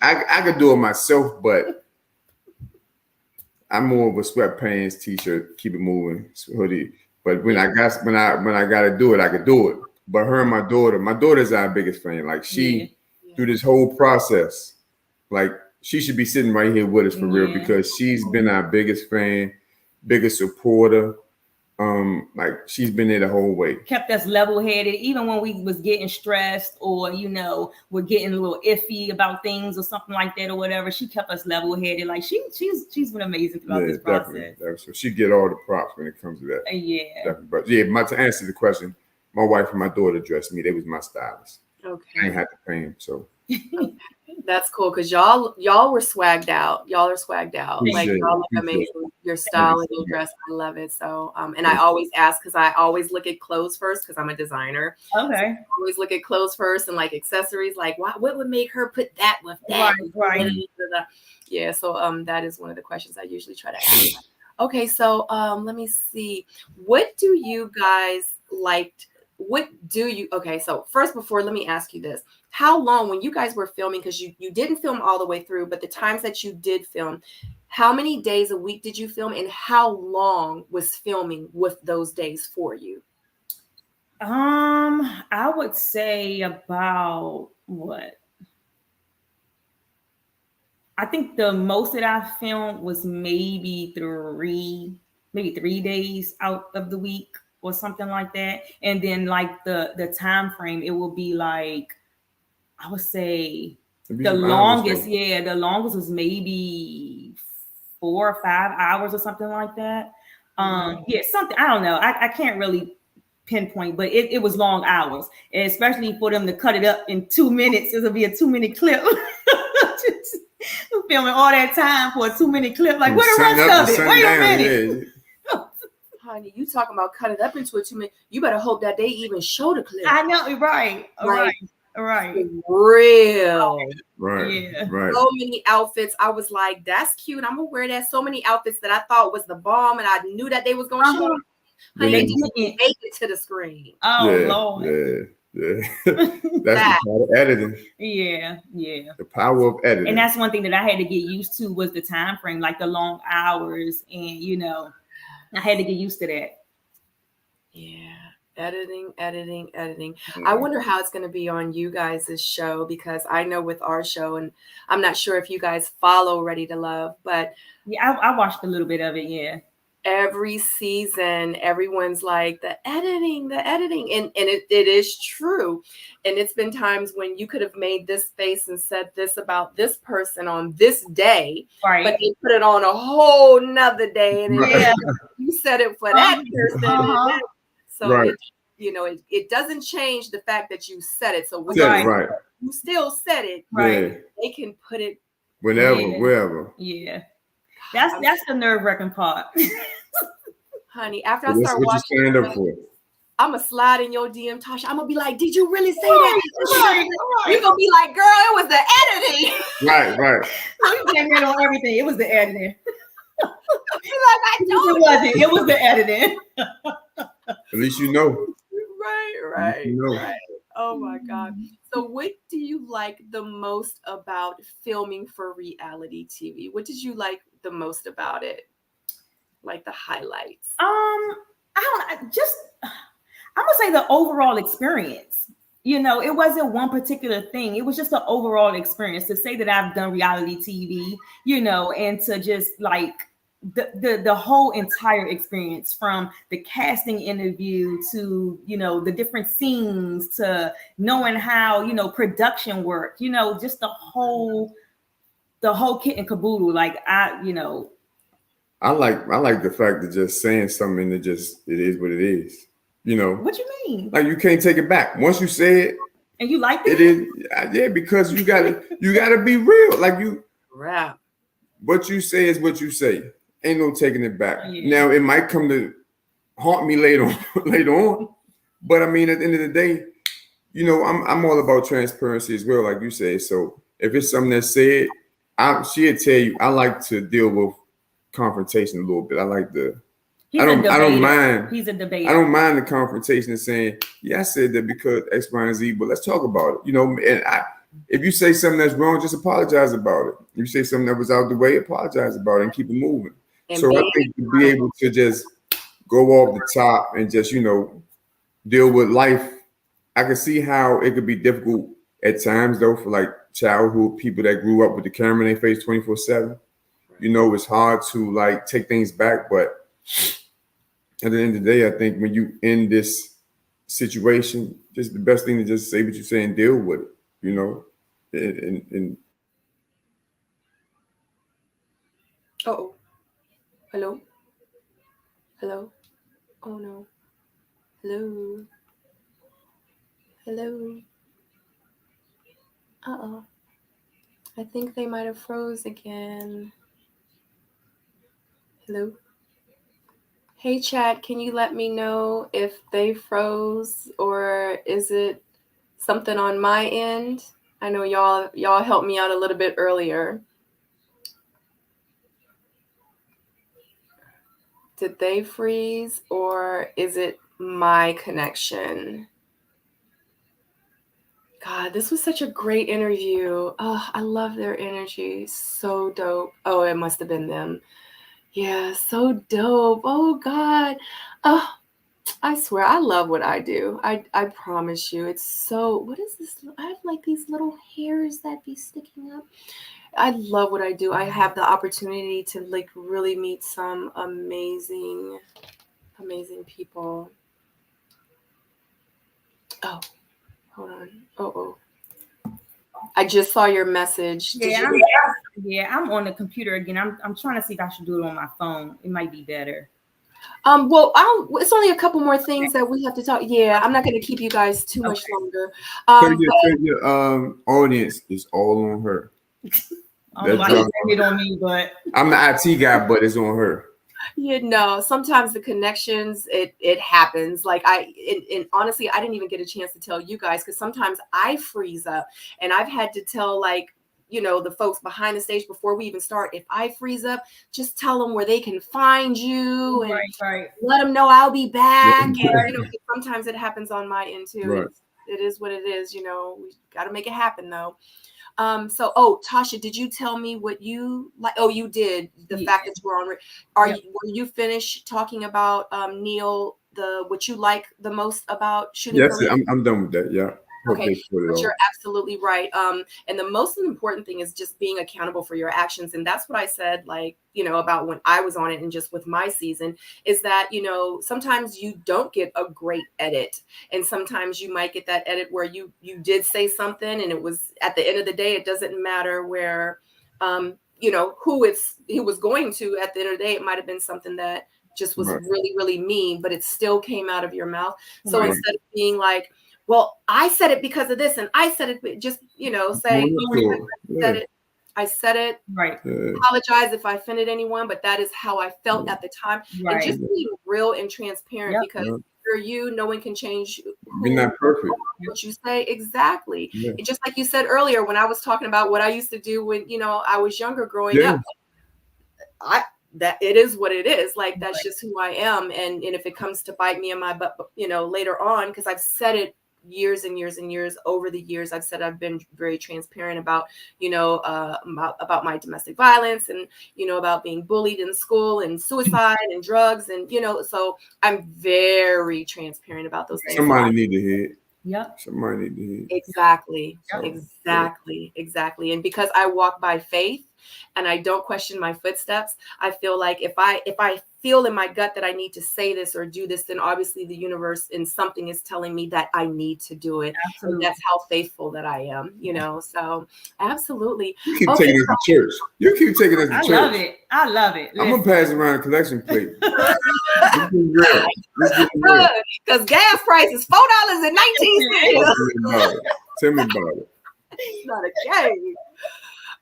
I could do it myself, but I'm more of a sweatpants, t-shirt, keep it moving, hoodie. But when I got to do it, I could do it. But her and my daughter's our biggest fan. Like, she through this whole process, like, she should be sitting right here with us for real, because she's been our biggest fan, biggest supporter. Like, she's been there the whole way.
Kept us level-headed, even when we was getting stressed or we're getting a little iffy about things or something like that or whatever. She kept us level-headed. Like, she's been amazing throughout this process.
Definitely. So she get all the props when it comes to that.
Yeah.
But to answer the question, my wife and my daughter dressed me. They was my stylists.
Okay.
I ain't had to pay them, so.
That's cool, because y'all were swagged out. Y'all are swagged out. Like, y'all look amazing. Your style and your dress, I love it. So, and I always ask, because I always look at clothes first, because I'm a designer.
Okay. So
I always look at clothes first, and like accessories, like what would make her put that with that?
Right.
Yeah. So that is one of the questions I usually try to ask. Okay. So let me see. What do you guys like? Okay, so first, let me ask you this. How long, when you guys were filming, because you didn't film all the way through, but the times that you did film, how many days a week did you film, and how long was filming with those days for you?
I would say about what? I think the most that I filmed was maybe 3 days out of the week, or something like that. And then like the time frame, it will be like, I would say the longest was maybe 4 or 5 hours or something like that. Yeah, something, I don't know. I can't really pinpoint, but it was long hours, and especially for them to cut it up in 2 minutes. It'll be a 2-minute clip. Filming all that time for a 2-minute clip. Like, where the rest of it? Wait a minute.
Honey, you talking about cut it up into a 2-minute? You better hope that they even show the clip.
I know, right.
Real.
Right.
Yeah.
Right.
So many outfits. I was like, that's cute. I'm gonna wear that. So many outfits that I thought was the bomb, and I knew that they was gonna show them. Honey, they didn't make it to the screen.
Oh, Lord.
Yeah. That's the power of editing.
Yeah.
The power of editing.
And that's one thing that I had to get used to was the time frame, like the long hours, and I had to get used to that.
Yeah. Editing. I wonder how it's going to be on you guys' show, because I know with our show, and I'm not sure if you guys follow Ready to Love, but
yeah, I watched a little bit of it. Yeah.
Every season, everyone's like the editing, and it is true. And it's been times when you could have made this face and said this about this person on this day,
right,
but they put it on a whole nother day, and you said it for that person. So
right.
it doesn't change the fact that you said it. So
right.
You still said it.
Right.
Yeah.
They can put it
whenever, wherever.
Yeah. That's the nerve-wracking part.
Honey, after I start watching,
you stand up for.
I'm going to slide in your DM, Tasha. I'm going to be like, did you really say that? Right. You're going to be like, girl, it was the editing.
Right.
You came in on everything. It was the editing.
It
was the editing.
At least you know.
Right. Oh my God. So what do you like the most about filming for reality TV? What did you like the most about it? Like the highlights?
I'm gonna say the overall experience. It wasn't one particular thing. It was just an overall experience. To say that I've done reality TV, and to just like the whole entire experience, from the casting interview to the different scenes, to knowing how production work, just the whole kit and caboodle. Like I
like the fact that just saying something that just it is what it is.
What you mean?
Like you can't take it back. Once you say it,
and you like it
is, yeah, because you gotta be real. Like you
rap.
What you say is what you say. Ain't no taking it back.
Yeah.
Now it might come to haunt me later on. But I mean, at the end of the day, I'm all about transparency as well, like you say. So if it's something that's said, she'll tell you. I like to deal with confrontation a little bit. I like the. I don't mind.
He's a debater.
I don't mind the confrontation and saying, yeah, I said that because X, Y, and Z, but let's talk about it. And if you say something that's wrong, just apologize about it. If you say something that was out the way, apologize about it and keep it moving. So I think to be able to just go off the top and just, deal with life, I can see how it could be difficult at times, though, for like childhood people that grew up with the camera in their face 24/7. It's hard to like take things back, but at the end of the day, I think when you in this situation, just the best thing to just say what you say and deal with it, and
Hello? Oh no. Hello? I think they might have froze again. Hello? Hey chat, can you let me know if they froze, or is it something on my end? I know y'all helped me out a little bit earlier. Did they freeze, or is it my connection? God, this was such a great interview. Oh, I love their energy. So dope. Oh, it must have been them. Yeah, so dope. Oh, God. Oh, I swear, I love what I do. I promise you. It's so, what is this? I have like these little hairs that be sticking up. I love what I do. I have the opportunity to like really meet some amazing people. Oh, hold on. I just saw your message.
Yeah, I'm on the computer again. I'm trying to see if I should do it on my phone. It might be better.
Well, it's only a couple more things that we have to talk. Yeah, I'm not going to keep you guys too much longer.
So your audience is all on her.
I don't know why you it on me, but
I'm the IT guy, but it's on her.
You know, sometimes the connections, it happens. Like and honestly, I didn't even get a chance to tell you guys because sometimes I freeze up, and I've had to tell the folks behind the stage before we even start. If I freeze up, just tell them where they can find you and let them know I'll be back. And sometimes it happens on my end too.
Right.
It is what it is. We got to make it happen though. Tasha, did you tell me what you like? Oh, you did. The fact that you were on. Were you finished talking about Neil? What you like the most about shooting?
Yes, I'm done with that. Yeah.
Okay, but you're absolutely right. And the most important thing is just being accountable for your actions. And that's what I said, about when I was on it and just with my season is that, sometimes you don't get a great edit. And sometimes you might get that edit where you did say something and it was at the end of the day, it doesn't matter where, who he was going to at the end of the day, it might've been something that just was really, really mean, but it still came out of your mouth. So instead of being like, well, I said it because of this, and I said it. Just say I said it.
Right.
Apologize if I offended anyone, but that is how I felt at the time. And just being real and transparent because you're you. No one can change.
You're not perfect.
What you say exactly. And just like you said earlier, when I was talking about what I used to do when I was younger, growing up, that it is what it is. Like that's just who I am. And if it comes to bite me in my butt, later on, because I've said it years and years and years over the years, I've said I've been very transparent about, about my domestic violence and, about being bullied in school and suicide and drugs. And, so I'm very transparent about those things.
Somebody need to hear it.
Yep.
Somebody need to hear it.
Exactly. Exactly. And because I walk by faith and I don't question my footsteps, I feel like if I feel in my gut that I need to say this or do this, then obviously the universe and something is telling me that I need to do it. Absolutely. And that's how faithful that I am, so absolutely.
You keep taking us to church.
I love it.
I'm going to pass around a collection plate.
Because gas price is $4.19.
Tell me about it.
It's not a game.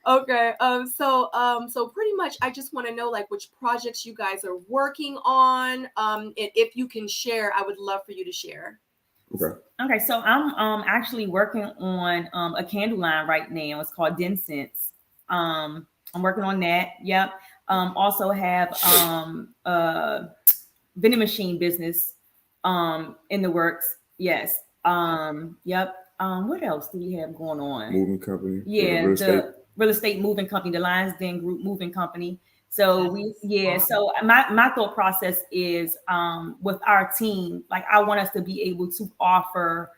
Okay. So pretty much I just want to know which projects you guys are working on. And if you can share, I would love for you to share.
Okay. So I'm actually working on a candle line right now. It's called Densense. I'm working on that. Yep. Also have a vending machine business in the works. Yes. Yep. What else do we have going on?
Moving company.
Yeah, the real estate moving company, the Lyons Den Group moving company. So so my thought process is with our team, I want us to be able to offer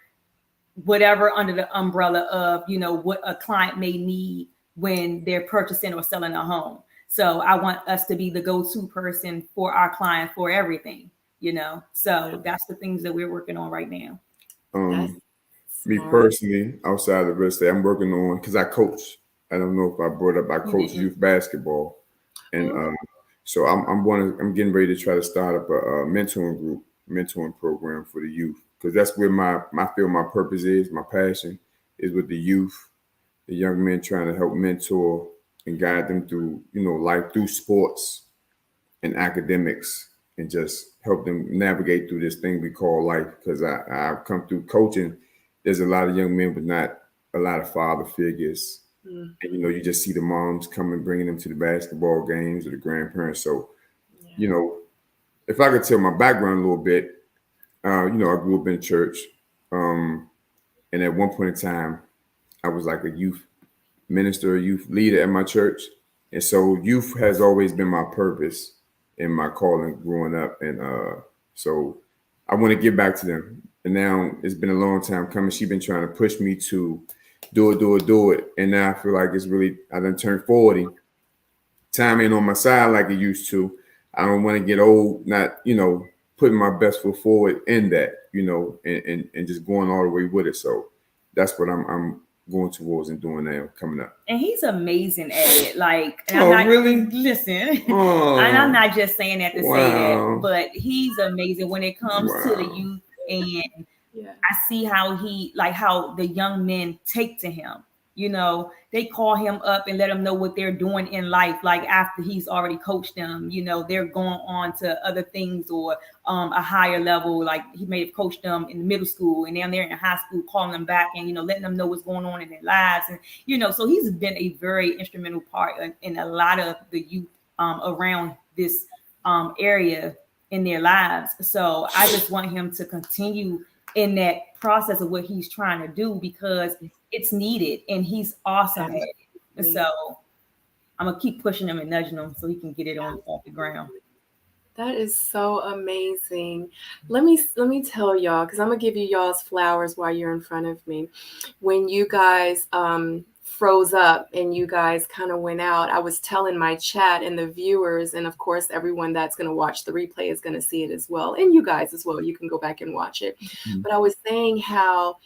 whatever under the umbrella of, what a client may need when they're purchasing or selling a home. So I want us to be the go-to person for our client for everything, so that's the things that we're working on right now.
Me personally, outside of real estate, I'm working on, because I coach. I don't know if I brought up, I coach youth basketball. And so I'm getting ready to try to start up a mentoring program for the youth, because that's where I feel my purpose is, my passion is with the youth, the young men, trying to help mentor and guide them through, life, through sports and academics, and just help them navigate through this thing we call life. Because I've come through coaching. There's a lot of young men, but not a lot of father figures. And, you just see the moms coming, bringing them to the basketball games, or the grandparents. So, if I could tell my background a little bit, I grew up in church. And at one point in time, I was like a youth minister, a youth leader at my church. And so youth has always been my purpose and my calling growing up. And so I want to give back to them. And now it's been a long time coming. She's been trying to push me to do it. And now I feel like it's really, I done turned 40. Time ain't on my side like it used to. I don't want to get old, not, putting my best foot forward in that, and just going all the way with it. So that's what I'm going towards and doing now coming up.
And he's amazing at it. Like, and
oh,
I'm not,
really?
Listen,
oh,
and I'm not just saying that to
wow.
say that, but he's amazing when it comes
wow.
to the youth. And I see how how the young men take to him. You know, they call him up and let him know what they're doing in life. Like after he's already coached them, you know, they're going on to other things or a higher level. Like he may have coached them in middle school and now they're in high school, calling them back and, you know, letting them know what's going on in their lives. And, you know, so he's been a very instrumental part in a lot of the youth around this area in their lives. So I just want him to continue in that process of what he's trying to do because it's needed and he's awesome at it. So I'm gonna keep pushing him and nudging him so he can get it off the ground.
That is so amazing. Let me tell y'all, because I'm gonna give you y'all's flowers while you're in front of me. When you guys froze up and you guys kind of went out, I was telling my chat and the viewers, and of course everyone that's going to watch the replay is going to see it as well, and you guys as well, you can go back and watch it. But I was saying how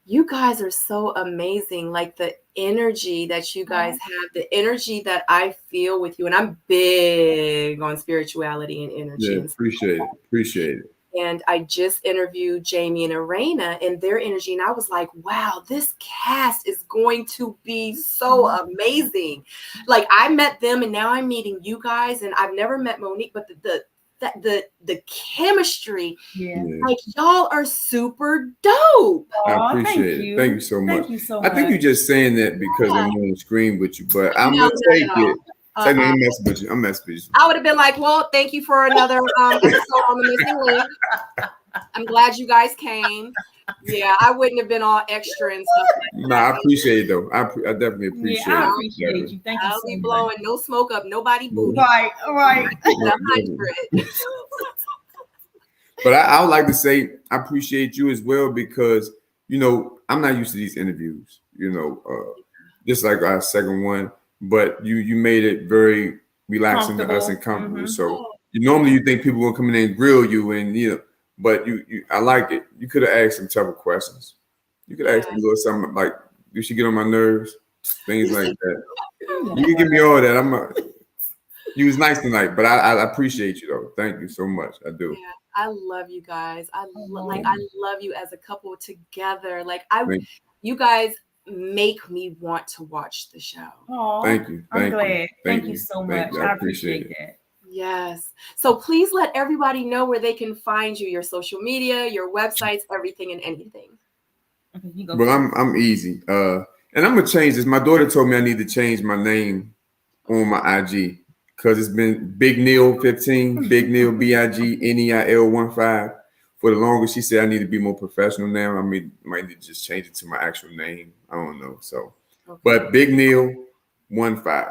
you guys are so amazing, like the energy that you guys have, the energy that I feel with you, and I'm big on spirituality and energy.
Yeah, appreciate it.
And I just interviewed Jamie and Arena and their energy. And I was like, wow, this cast is going to be so amazing. Like I met them and now I'm meeting you guys. And I've never met Monique, but the chemistry, like y'all are super dope.
I appreciate it. Thank you so much.
Thank you so much.
I think you're just saying that because I'm on the screen with you, but I'm going to take it. I'm messing with you. I
would have been like, well, thank you for another episode on the Missing Link. I'm glad you guys came. Yeah, I wouldn't have been all extra and stuff like that.
No, I appreciate it though. I definitely appreciate it.
I appreciate you. Thank you.
I'll be blowing no smoke up, nobody booty.
Right.
But I would like to say I appreciate you as well because, you know, I'm not used to these interviews, you know, just like our second one. But you made it very relaxing to us and comfortable. So normally you think people will come in and grill you and but you I like it. You could have asked some tougher questions. You could ask them a little something like, "You should get on my nerves," things like that. You can give me all that. You was nice tonight, but I appreciate you though. Thank you so much. I do.
Yeah, I love you guys. I love you as a couple together. Like you guys make me want to watch the show.
Thank you.
I'm glad. Thank you so much. I appreciate that.
Yes. So please let everybody know where they can find you, your social media, your websites, everything and anything.
Well, I'm easy. And I'm gonna change this. My daughter told me I need to change my name on my IG because it's been Big Neil 15, Big Neil BIGNEIL 15. For the longest, she said I need to be more professional now. I might need to just change it to my actual name. I don't know. So, but Big Neil 15.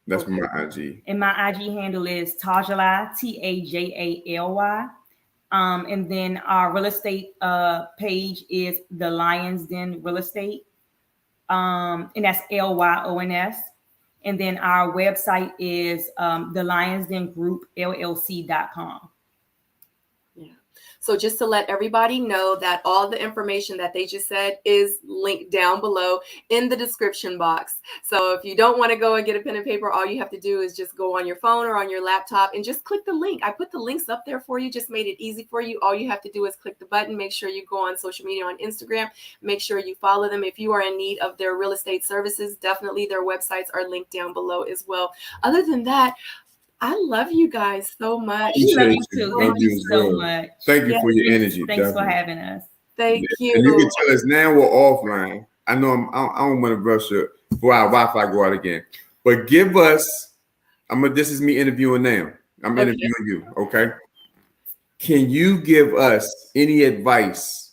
That's my IG.
And my IG handle is Tajali, TAJALY. And then our real estate page is The Lyons Den Real Estate. And that's LYONS. And then our website is the Lyons Den Group LLC.com.
So just to let everybody know that all the information that they just said is linked down below in the description box. So if you don't want to go and get a pen and paper, all you have to do is just go on your phone or on your laptop and just click the link. I put the links up there for you, just made it easy for you. All you have to do is click the button. Make sure you go on social media, on Instagram. Make sure you follow them. If you are in need of their real estate services, definitely their websites are linked down below as well. Other than that, I love you guys so much.
Love you too. Thank you so much.
Thank you for your energy.
Thanks for having us.
Thank you.
And you can tell us now we're offline. I know I don't want to rush it before our Wi-Fi go out again. But give us, this is me interviewing now. I'm interviewing you, okay? Can you give us any advice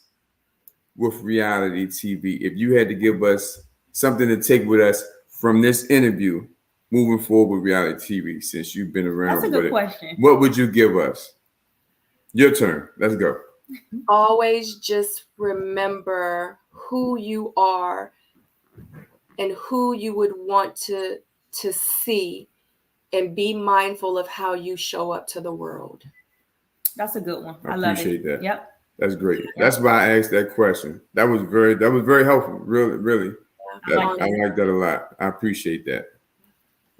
with reality TV? If you had to give us something to take with us from this interview, moving forward with reality TV, since you've been around.
That's a good question.
What would you give us? Your turn. Let's go.
Always just remember who you are and who you would want to see, and be mindful of how you show up to the world.
That's a good one. I
love it.
That. Yep.
That's great. That's why I asked that question. That was very helpful. Really.
Yeah,
I like that a lot. I appreciate that.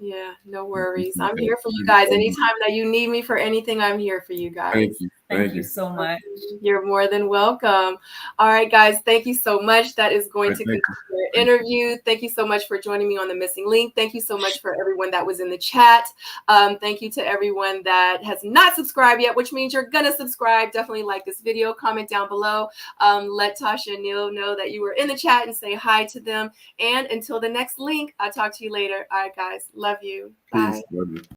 Yeah, no worries. I'm here for you guys. Anytime that you need me for anything, I'm here for you guys.
Thank you.
Thank you so much.
You're more than welcome. All right, guys. Thank you so much. That is going to conclude your interview. Thank you so much for joining me on the missing link. Thank you so much for everyone that was in the chat. Thank you to everyone that has not subscribed yet, which means you're going to subscribe. Definitely like this video, comment down below. Let Tasha and Neil know that you were in the chat and say hi to them. And until the next link, I'll talk to you later. All right, guys. Love you. Bye.
Peace. Love you.